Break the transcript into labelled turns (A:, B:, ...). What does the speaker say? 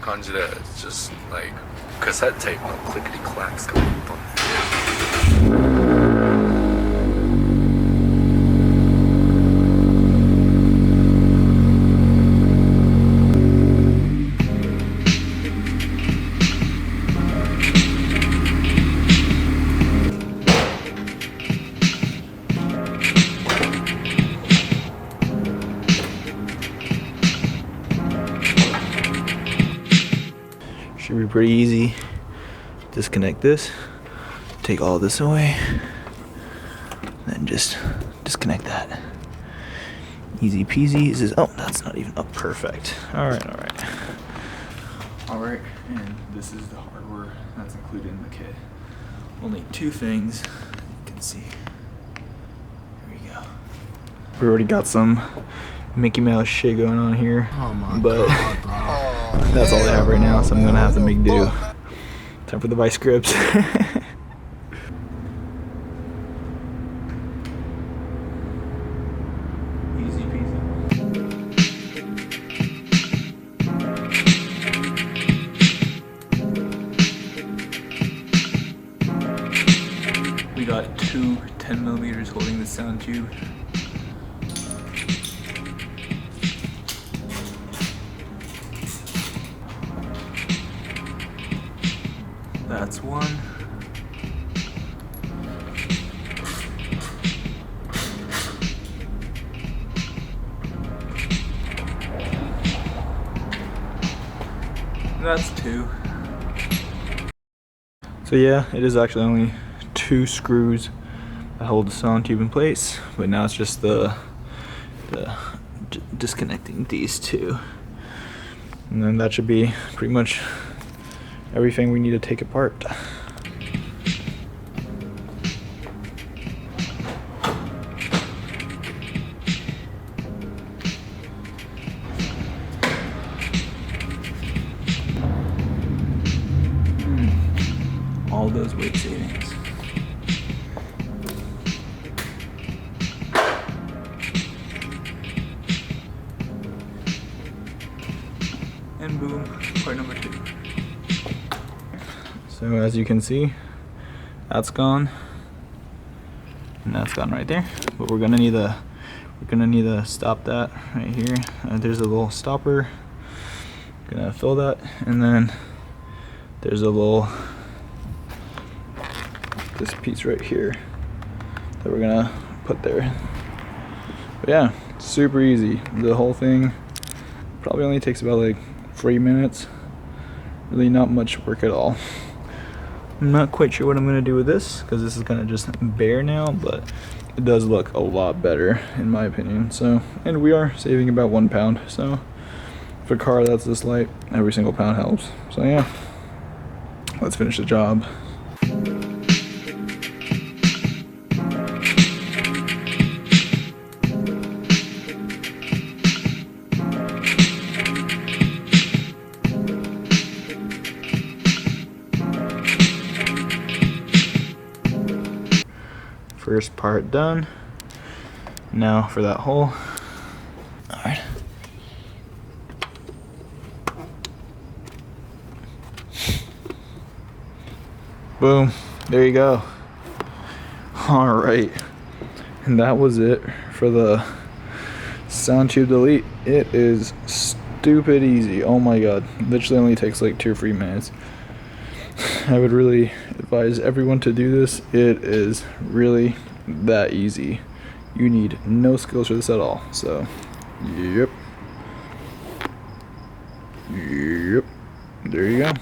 A: 感じで just like cassette tape の clickety clacks が本当に
B: Should be pretty easy. Disconnect this, take all this away, then just disconnect that. Easy peasy. This is, oh, that's not even up perfect. Alright, and this is the hardware that's included in the kit. Only two things you can see. Here we go. We already got some Mickey Mouse shit going on here, but that's all I have right now, so I'm gonna have to make do. Time for the vice grips. Easy peasy. We got two 10mm holding the sound tube. That's one. That's two. So yeah, it is actually only two screws that hold the sound tube in place, but now it's just the disconnecting these two. And then that should be pretty much everything we need to take apart. All those weight savings. And boom, part number two. So as you can see, that's gone, and that's gone right there. But we're gonna need to stop that right here. There's a little stopper. Gonna fill that, and then there's a little this piece right here that we're gonna put there. But yeah, super easy. The whole thing probably only takes about like 3 minutes. Really not much work at all. I'm not quite sure what I'm going to do with this because this is kind of just bare now, but it does look a lot better in my opinion. So, and we are saving about 1 pound. So for a car that's this light, every single pound helps. So yeah, let's finish the job. First part done. Now for that hole. Alright. Boom. There you go. Alright. And that was it for the sound tube delete. It is stupid easy. Oh my god. Literally only takes like 2 or 3 minutes. I would really advise everyone to do this. It is really that easy. You need no skills for this at all. So, yep. There you go.